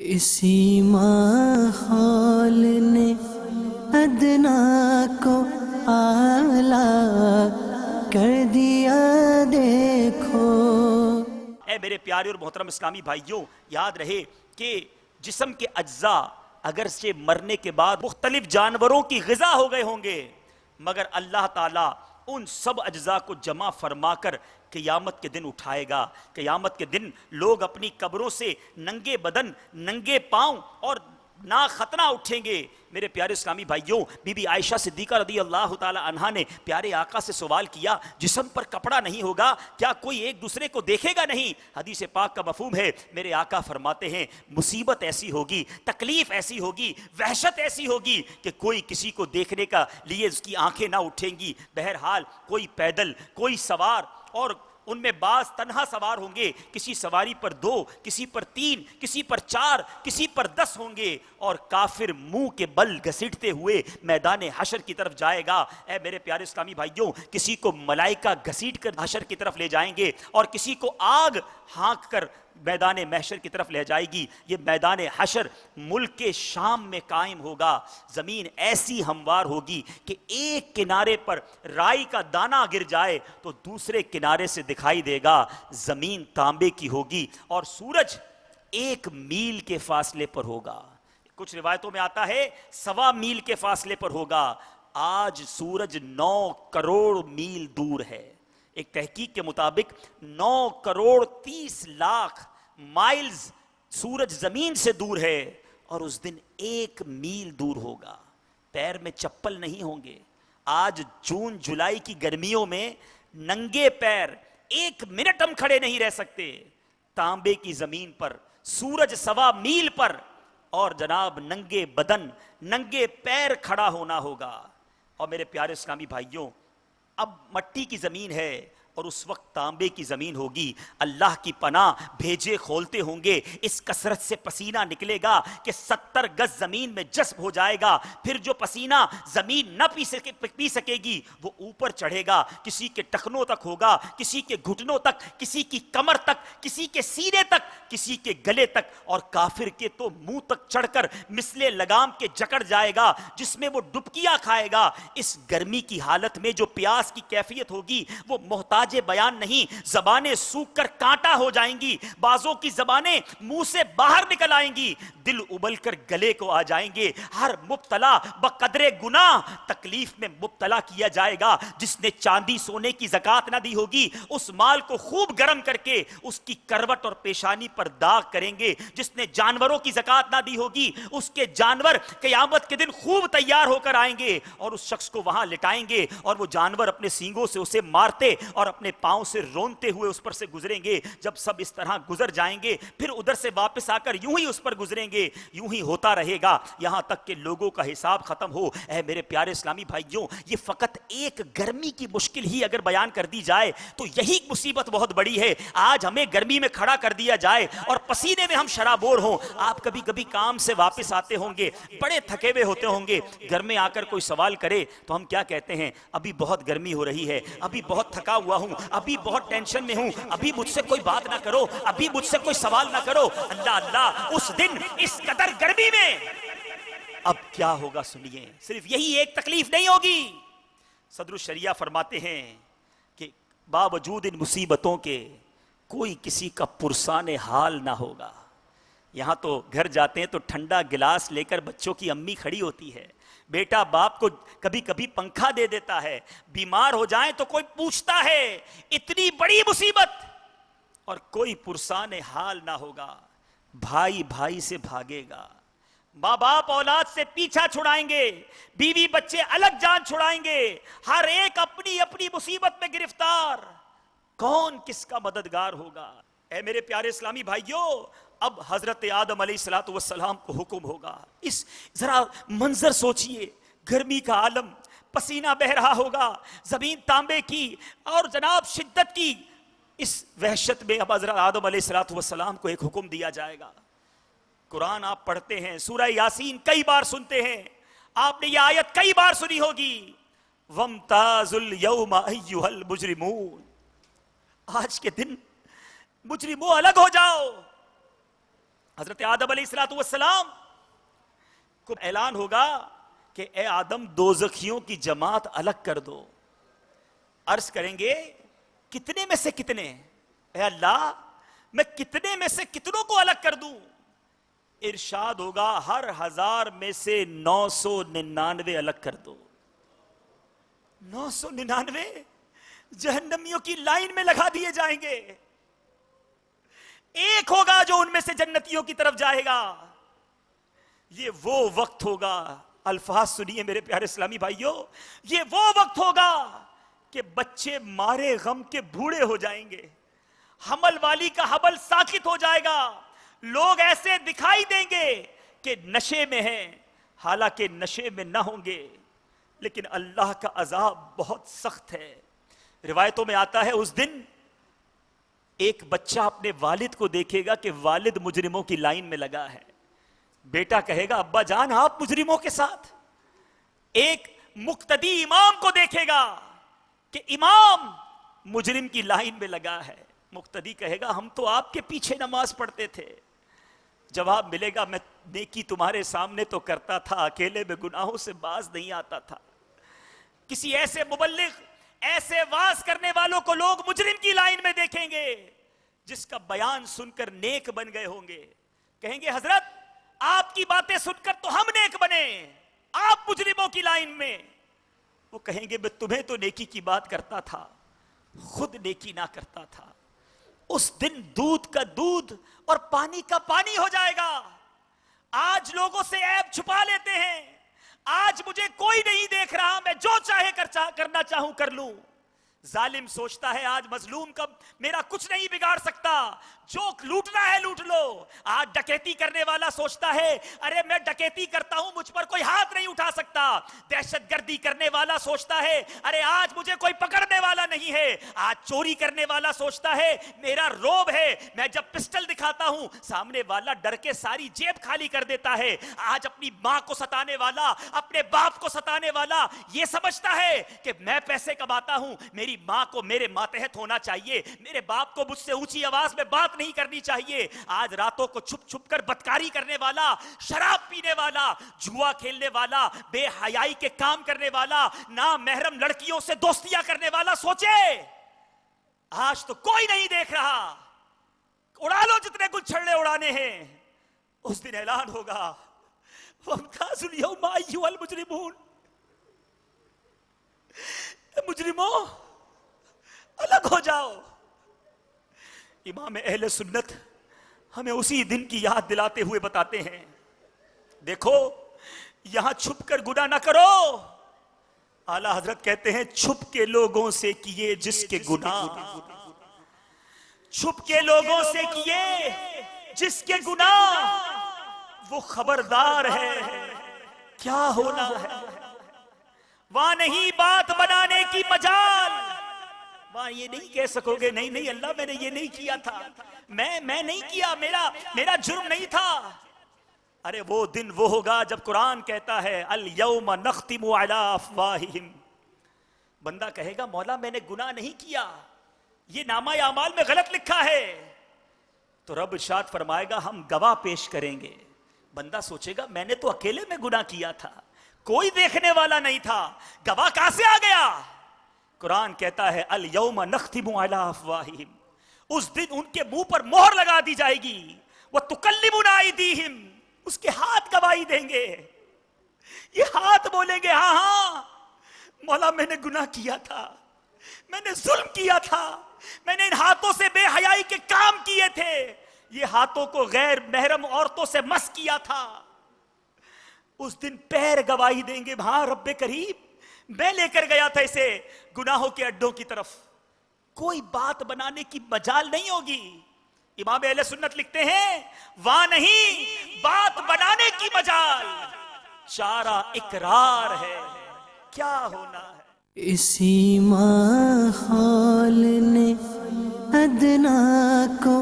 اسی ماحول نے ادنا کو اعلیٰ کر دیا دیکھو۔ اے میرے پیارے اور محترم اسلامی بھائیوں، یاد رہے کہ جسم کے اجزاء اگرچہ مرنے کے بعد مختلف جانوروں کی غذا ہو گئے ہوں گے، مگر اللہ تعالیٰ ان سب اجزاء کو جمع فرما کر قیامت کے دن اٹھائے گا۔ قیامت کے دن لوگ اپنی قبروں سے ننگے بدن، ننگے پاؤں اور ناختنہ اٹھیں گے۔ میرے پیارے اسلامی بھائیوں، بی بی عائشہ صدیقہ رضی اللہ تعالی عنہا نے پیارے آقا سے سوال کیا، جسم پر کپڑا نہیں ہوگا کیا کوئی ایک دوسرے کو دیکھے گا نہیں؟ حدیث پاک کا مفہوم ہے، میرے آقا فرماتے ہیں مصیبت ایسی ہوگی، تکلیف ایسی ہوگی، وحشت ایسی ہوگی کہ کوئی کسی کو دیکھنے کا لیے اس کی آنکھیں نہ اٹھیں گی۔ بہرحال کوئی پیدل، کوئی سوار، اور ان میں بعض تنہا سوار ہوں گے، کسی سواری پر 2، کسی پر 3، کسی پر 4، کسی پر 10 ہوں گے، اور کافر منہ کے بل گھسیٹتے ہوئے میدان حشر کی طرف جائے گا۔ اے میرے پیارے اسلامی بھائیوں، کسی کو ملائکہ گھسیٹ کر حشر کی طرف لے جائیں گے، اور کسی کو آگ ہانک کر میدان محشر کی طرف لے جائے گی۔ یہ میدان حشر ملک شام میں قائم ہوگا۔ زمین ایسی ہموار ہوگی کہ ایک کنارے پر رائی کا دانہ گر جائے تو دوسرے کنارے سے دکھائی دے گا۔ زمین تانبے کی ہوگی اور سورج 1 میل کے فاصلے پر ہوگا۔ کچھ روایتوں میں آتا ہے 1.25 میل کے فاصلے پر ہوگا۔ آج سورج 9 کروڑ میل دور ہے۔ ایک تحقیق کے مطابق 9 کروڑ 30 لاکھ مائلز سورج زمین سے دور ہے، اور اس دن 1 میل دور ہوگا۔ پیر میں چپل نہیں ہوں گے۔ آج جون جولائی کی گرمیوں میں ننگے پیر 1 منٹ ہم کھڑے نہیں رہ سکتے۔ تانبے کی زمین پر سورج 1.25 میل پر، اور جناب ننگے بدن، ننگے پیر کھڑا ہونا ہوگا۔ اور میرے پیارے اسلامی بھائیوں، اب مٹی کی زمین ہے اور اس وقت تانبے کی زمین ہوگی۔ اللہ کی پناہ بھیجے کھولتے ہوں گے، اس کثرت سے پسینہ نکلے گا کہ 70 گز زمین میں جذب ہو جائے گا۔ پھر جو پسینہ زمین نہ پی سکے گی وہ اوپر چڑھے گا، کسی کے ٹخنوں تک ہوگا، کسی کے گھٹنوں تک، کسی کی کمر تک، کسی کے سینے تک، کسی کے گلے تک، اور کافر کے تو منہ تک چڑھ کر مثل لگام کے جکڑ جائے گا، جس میں وہ ڈبکیاں کھائے گا۔ اس گرمی کی حالت میں جو پیاس کی کیفیت ہوگی وہ محتاج بیان نہیں، زبانیں سوکھ کر کانٹا ہو جائیں گی، بعضوں کی زبانیں منہ سے باہر نکل آئیں گی، دل ابل کر گلے کو آ جائیں گے۔ ہر مبتلا بقدر گناہ تکلیف میں مبتلا کیا جائے گا۔ جس نے چاندی سونے کی زکات نہ دی ہوگی، اس مال کو خوب گرم کر کے اس کی کروٹ اور پیشانی پر داغ کریں گے۔ جس نے جانوروں کی زکات نہ دی ہوگی، اس کے جانور قیامت کے دن خوب تیار ہو کر آئیں گے، اور اس شخص کو وہاں لٹائیں گے، اور وہ جانور اپنے سینگوں سے اسے مارتے اور اپنے پاؤں سے رونتے ہوئے اس پر سے گزریں گے۔ جب سب اس طرح گزر جائیں گے، پھر ادھر سے واپس آ کر یوں ہی اس پر گزریں گے۔ یوں ہی ہوتا رہے گا یہاں تک کہ لوگوں کا حساب ختم ہو۔ اے میرے پیارے اسلامی بھائیوں، یہ فقط ایک گرمی کی مشکل ہی اگر بیان کر دی جائے تو یہی مصیبت بہت بڑی ہے۔ آج ہمیں گرمی میں کھڑا کر دیا جائے اور پسینے میں ہم شرابور ہوں۔ آپ کبھی کبھی کام سے واپس آتے ہوں گے، بڑے تھکے ہوئے ہوتے ہوں گے، گھر میں آ کر کوئی سوال کرے تو ہم کیا کہتے ہیں؟ ابھی بہت گرمی ہو رہی ہے، ابھی بہت تھکا ہوا ہوں، ابھی بہت ٹینشن میں ہوں، ابھی مجھ سے کوئی بات نہ کرو، ابھی مجھ سے کوئی سوال نہ کرو۔ اللہ اللہ، اس دن اس قدر گرمی میں اب کیا ہوگا سنیے۔ صرف یہی ایک تکلیف نہیں ہوگی۔ صدر الشریعہ فرماتے ہیں کہ باوجود ان مصیبتوں کے کوئی کسی کا پرسان حال نہ ہوگا۔ یہاں تو گھر جاتے ہیں تو ٹھنڈا گلاس لے کر بچوں کی امی کھڑی ہوتی ہے، بیٹا باپ کو کبھی کبھی پنکھا دے دیتا ہے، بیمار ہو جائیں تو کوئی پوچھتا ہے۔ اتنی بڑی مصیبت اور کوئی پرسان حال نہ ہوگا۔ بھائی بھائی سے بھاگے گا، ماں باپ اولاد سے پیچھا چھڑائیں گے، بیوی بچے الگ جان چھڑائیں گے، ہر ایک اپنی اپنی مصیبت میں گرفتار۔ کون کس کا مددگار ہوگا؟ اے میرے پیارے اسلامی بھائیوں، اب حضرت آدم علیہ السلام کو حکم ہوگا۔ اس ذرا منظر سوچئے، گرمی کا عالم، پسینہ بہ رہا ہوگا، زمین تانبے کی اور جناب شدت کی اس وحشت میں اب حضرت آدم علیہ السلام کو ایک حکم دیا جائے گا۔ قرآن آپ پڑھتے ہیں، سورہ یاسین کئی بار سنتے ہیں، آپ نے یہ آیت کئی بار سنی ہوگی، وَامْتَازُوا الْيَوْمَ أَيُّهَا الْمُجْرِمُونَ، آج کے دن مجرموں الگ ہو جاؤ۔ حضرت آدم علیہ السلام کو اعلان ہوگا کہ اے آدم دوزخیوں کی جماعت الگ کر دو. عرض کریں گے کتنے میں سے کتنے؟ اے اللہ میں کتنے میں سے کتنوں کو الگ کر دوں؟ ارشاد ہوگا ہر 1000 میں سے 999 الگ کر دو. 999 جہنمیوں کی لائن میں لگا دیے جائیں گے. ایک ہوگا جو ان میں سے جنتیوں کی طرف جائے گا. یہ وہ وقت ہوگا، الفاظ سنیے میرے پیارے اسلامی بھائیوں، یہ وہ وقت ہوگا کہ بچے مارے غم کے بوڑھے ہو جائیں گے، حمل والی کا حمل ساکت ہو جائے گا. لوگ ایسے دکھائی دیں گے کہ نشے میں ہیں، حالانکہ نشے میں نہ ہوں گے. لیکن اللہ کا عذاب بہت سخت ہے. روایتوں میں آتا ہے اس دن ایک بچہ اپنے والد کو دیکھے گا کہ والد مجرموں کی لائن میں لگا ہے. بیٹا کہے گا ابا جان آپ مجرموں کے ساتھ. ایک مقتدی امام کو دیکھے گا کہ امام مجرم کی لائن میں لگا ہے. مقتدی کہے گا ہم تو آپ کے پیچھے نماز پڑھتے تھے. جواب ملے گا میں نیکی تمہارے سامنے تو کرتا تھا، اکیلے میں گناہوں سے باز نہیں آتا تھا. کسی ایسے مبلغ، ایسے واز کرنے والوں کو لوگ مجرم کی لائن میں دیکھیں گے جس کا بیان سن کر نیک بن گئے ہوں گے. کہیں گے حضرت آپ کی باتیں سن کر تو ہم نیک بنے، آپ مجرموں کی لائن میں. وہ کہیں گے میں تمہیں تو نیکی کی بات کرتا تھا، خود نیکی نہ کرتا تھا. اس دن دودھ کا دودھ اور پانی کا پانی ہو جائے گا. آج لوگوں سے عیب چھپا لیتے ہیں، آج مجھے کوئی نہیں دیکھ رہا، میں جو چاہے کرنا چاہوں کر لوں. ظالم سوچتا ہے آج مظلوم کا میرا کچھ نہیں بگاڑ سکتا، جو لوٹنا ہے لوٹ لو. آج ڈکیتی کرنے والا سوچتا ہے ارے میں ڈکیتی کرتا ہوں مجھ پر کوئی ہاتھ نہیں اٹھا سکتا. دہشت گردی کرنے والا سوچتا ہے ارے آج مجھے کوئی پکڑنے والا نہیں ہے. آج چوری کرنے والا سوچتا ہے میرا روب ہے، میں جب پسٹل دکھاتا ہوں سامنے والا ڈر کے ساری جیب خالی کر دیتا ہے. آج اپنی ماں کو ستانے والا، اپنے باپ کو ستانے والا یہ سمجھتا ہے کہ میں پیسے کماتا ہوں، میری ماں کو میرے ماتحت ہونا چاہیے، میرے باپ کو مجھ سے اونچی آواز میں بات نہیں کرنی چاہیے. آج راتوں کو چھپ چھپ کر بدکاری کرنے والا، شراب پینے والا، جوا کھیلنے والا، بے حیائی کے کام کرنے والا، نامحرم لڑکیوں سے دوستیاں کرنے والا سوچے آج تو کوئی نہیں دیکھ رہا، اڑا لو جتنے گلچھڑے اڑانے ہیں. اس دن اعلان ہوگا وَامْتَازُوا الْيَوْمَ أَيُّهَا الْمُجْرِمُونَ، مجرموں الگ ہو جاؤ. امام اہل سنت ہمیں اسی دن کی یاد دلاتے ہوئے بتاتے ہیں دیکھو یہاں چھپ کر گناہ نہ کرو. اعلیٰ حضرت کہتے ہیں چھپ کے لوگوں سے کیے جس کے گناہ، چھپ کے لوگوں سے کیے جس کے گناہ، وہ خبردار ہے کیا ہونا ہے. وہاں نہیں بات بنانے کی مجال، وہاں یہ نہیں کہہ سکو گے نہیں اللہ میں نے یہ نہیں کیا تھا، میں نہیں کیا، میرا جرم نہیں تھا. ارے وہ دن وہ ہوگا جب قرآن کہتا ہے الیوم نختم علی افواہہم. بندہ کہے گا مولا میں نے گناہ نہیں کیا، یہ نامہ اعمال میں غلط لکھا ہے. تو رب ارشاد فرمائے گا ہم گواہ پیش کریں گے. بندہ سوچے گا میں نے تو اکیلے میں گناہ کیا تھا، کوئی دیکھنے والا نہیں تھا، گواہ کہاں سے آ گیا؟ قرآن کہتا ہے الیوم نختم علی افواہہم، اس دن ان کے منہ پر مہر لگا دی جائے گی. وتکلمنا ایدیہم، اس کے ہاتھ گواہی دیں گے. یہ ہاتھ بولیں گے ہاں مولا میں نے گناہ کیا تھا، میں نے ظلم کیا تھا، میں نے ان ہاتھوں سے بے حیائی کے کام کیے تھے، یہ ہاتھوں کو غیر محرم عورتوں سے مس کیا تھا. اس دن پیر گواہی دیں گے ہاں رب کریم میں لے کر گیا تھا اسے گناہوں کے اڈوں کی طرف. کوئی بات بنانے کی مجال نہیں ہوگی. امام اہل سنت لکھتے ہیں وہاں نہیں بات بنانے کی مجال، چارہ اقرار ہے کیا ہونا ہے. اسی ماحول نے ادنا کو